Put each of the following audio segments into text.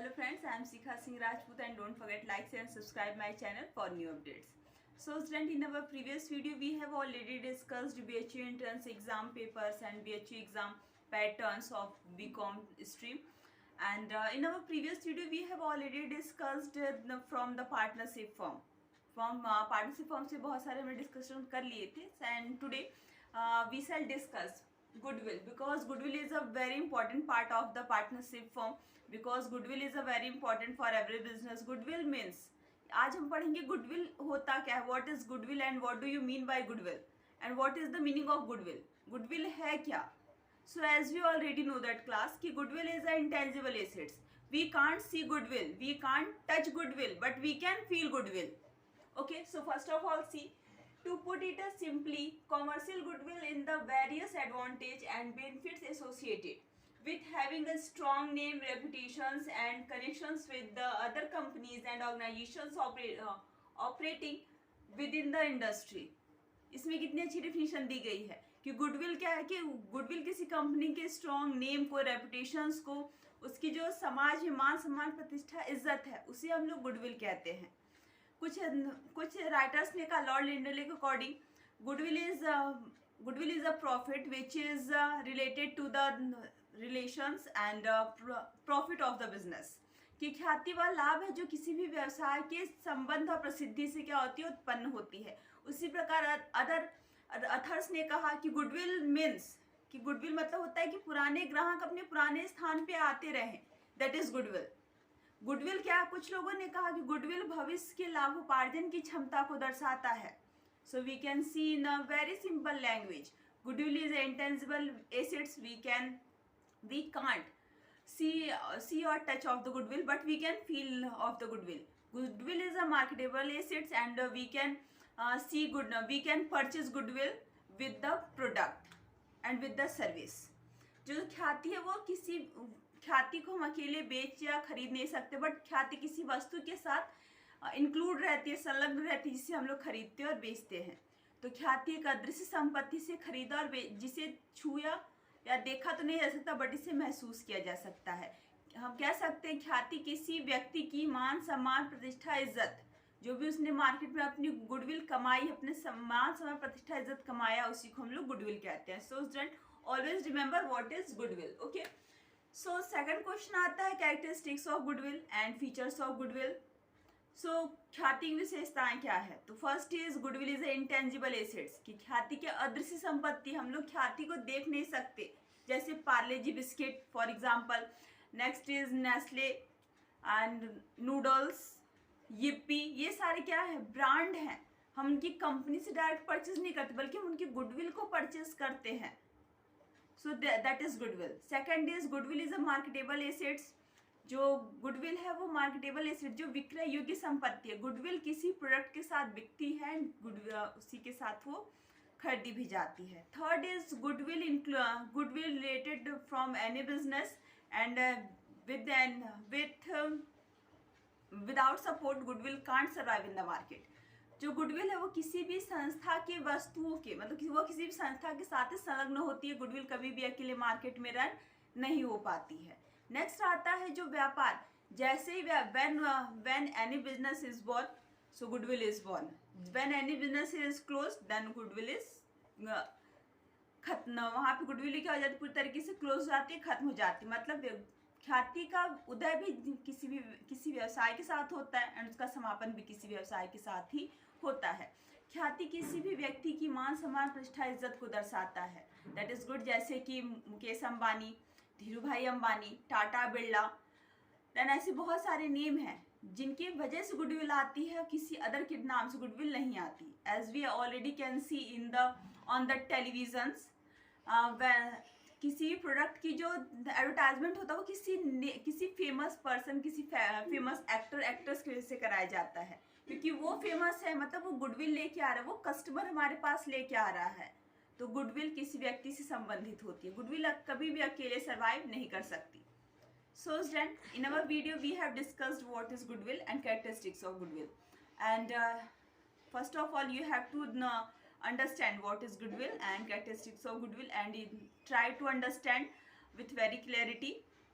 Hello friends, I am Sikha Singh Rajput and don't forget like, share and subscribe my channel for new updates. So student, in our previous video we have already discussed BHU entrance exam papers and BHU exam patterns of BCom stream. And in our previous video we have already discussed from the partnership firm. Partnership firm से बहुत सारे हमने discussion कर लिए थे and today we shall discuss goodwill because goodwill is a very important part of the partnership firm because goodwill is a very important for every business. Goodwill means आज हम पढ़ेंगे goodwill होता क्या है, what is goodwill and what do you mean by goodwill and what is the meaning of goodwill. Goodwill है क्या? So as we already know that class कि goodwill is a intangible assets. We can't see goodwill, we can't touch goodwill, but we can feel goodwill. Okay, so first of all see, to put it simply, commercial goodwill in the various advantage and benefits associated with having a strong name, reputations and connections with the other companies and organizations operating within the industry. इसमें कितनी अच्छी definition दी गई है कि goodwill क्या है कि goodwill किसी कंपनी के स्ट्रॉन्ग नेम को, रेपुटेशंस को, उसकी जो समाज में मान सम्मान प्रतिष्ठा इज्जत है उसे हम लोग गुडविल कहते हैं. कुछ राइटर्स ने कहा लॉर्ड लिंडले के according goodwill is a profit which is related to the relations and profit of the business. कि ख्याति वह लाभ है जो किसी भी व्यवसाय के संबंध और प्रसिद्धि से क्या होती है, उत्पन्न होती है. उसी प्रकार अदर अथर्स ने कहा कि गुडविल मीन्स कि गुडविल मतलब होता है कि पुराने ग्राहक अपने पुराने स्थान पे आते रहें, दैट इज गुडविल. गुडविल क्या, कुछ लोगों ने कहा कि गुडविल भविष्य के लाभोपार्जन की क्षमता को दर्शाता है. So we can see in a very simple language goodwill is intangible assets. We can't see or touch of the goodwill but we can feel of the goodwill. Goodwill is a marketable assets and we can we can purchase goodwill with the product and with the service. जो ख्याति है वो किसी ख्याति को हम अकेले बेच या खरीद नहीं सकते, बट ख्याति किसी वस्तु के साथ इंक्लूड रहती है, संलग्न रहती है, जिसे हम लोग खरीदते और बेचते हैं. तो ख्याति एक अदृश्य संपत्ति से खरीदा और जिसे छुआ या देखा तो नहीं जा सकता बट इसे महसूस किया जा सकता है. हम कह सकते हैं ख्याति किसी व्यक्ति की मान सम्मान प्रतिष्ठा इज्जत, जो भी उसने मार्केट में अपनी गुडविल कमाई, अपने सम्मान सम्मान प्रतिष्ठा इज्जत कमाया, उसी को हम लोग गुडविल कहते हैं. So student always remember what is goodwill. Okay, so second question आता है characteristics of goodwill and features of goodwill. So ख्याति की विशेषताएं क्या है? तो first is goodwill is intangible assets. कि ख्याति के अदृश्य संपत्ति, हम लोग ख्याति को देख नहीं सकते, जैसे पार्ले जी biscuit for example. Next is Nestle and noodles, yippee, ये सारे क्या है, ब्रांड हैं. हम उनकी कंपनी से डायरेक्ट परचेज नहीं करते बल्कि हम उनकी गुडविल को परचेज करते हैं. So that is goodwill. Second is goodwill is a marketable assets. जो गुडविल है वो मार्केटेबल एसेट, जो विक्रय योग्य संपत्ति है. गुडविल किसी प्रोडक्ट के साथ बिकती है, उसी के साथ वो खरीदी भी जाती है. Third is goodwill related from any business and without support goodwill can't survive in the market. जो गुडविल है वो किसी भी संस्था के वस्तुओं के, मतलब वो किसी भी संस्था के साथ संलग्न होती है. गुडविल कभी भी अकेले मार्केट में रन नहीं हो पाती है. नेक्स्ट आता है जो व्यापार, जैसे ही when any business is born, so goodwill is born. When any business is closed, then goodwill is खत्म. वहाँ पे गुडविल क्या हो जाती है, पूरी तरीके से क्लोज हो जाती है, खत्म हो जाती है. मतलब ख्याति का उदय भी किसी व्यवसाय के साथ होता है एंड उसका समापन भी किसी व्यवसाय के साथ ही होता है. ख्याति किसी भी व्यक्ति की मान सम्मान प्रतिष्ठा इज्जत को दर्शाता है. That is good. जैसे कि मुकेश अंबानी, धीरू भाई अंबानी, टाटा, बिरला, देन ऐसे बहुत सारे नेम हैं जिनकी वजह से गुडविल आती है, किसी अदर के नाम से गुडविल नहीं आती. As we already can see in on the televisions, किसी भी प्रोडक्ट की जो एडवर्टाइजमेंट होता है वो किसी फेमस पर्सन, किसी फेमस एक्ट्रेस की वजह से कराया जाता है, क्योंकि वो फेमस है, मतलब वो गुडविल लेके आ रहा है, वो कस्टमर हमारे पास लेके आ रहा है. तो गुडविल किसी व्यक्ति से संबंधित होती है. गुडविल कभी भी अकेले सर्वाइव नहीं कर सकती. So student, in our video we have discussed what is goodwill and characteristics of goodwill. And first of all you have to understand what is goodwill and characteristics of goodwill and try to understand with very clarity.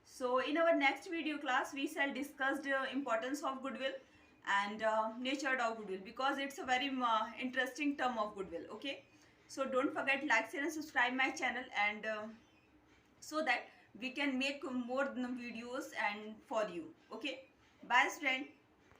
So in our next video class, we shall discuss the importance of goodwill and nature of goodwill, because it's a very interesting term of goodwill. Okay, so don't forget like, share and subscribe my channel, and so that we can make more videos and for you. Okay, bye student.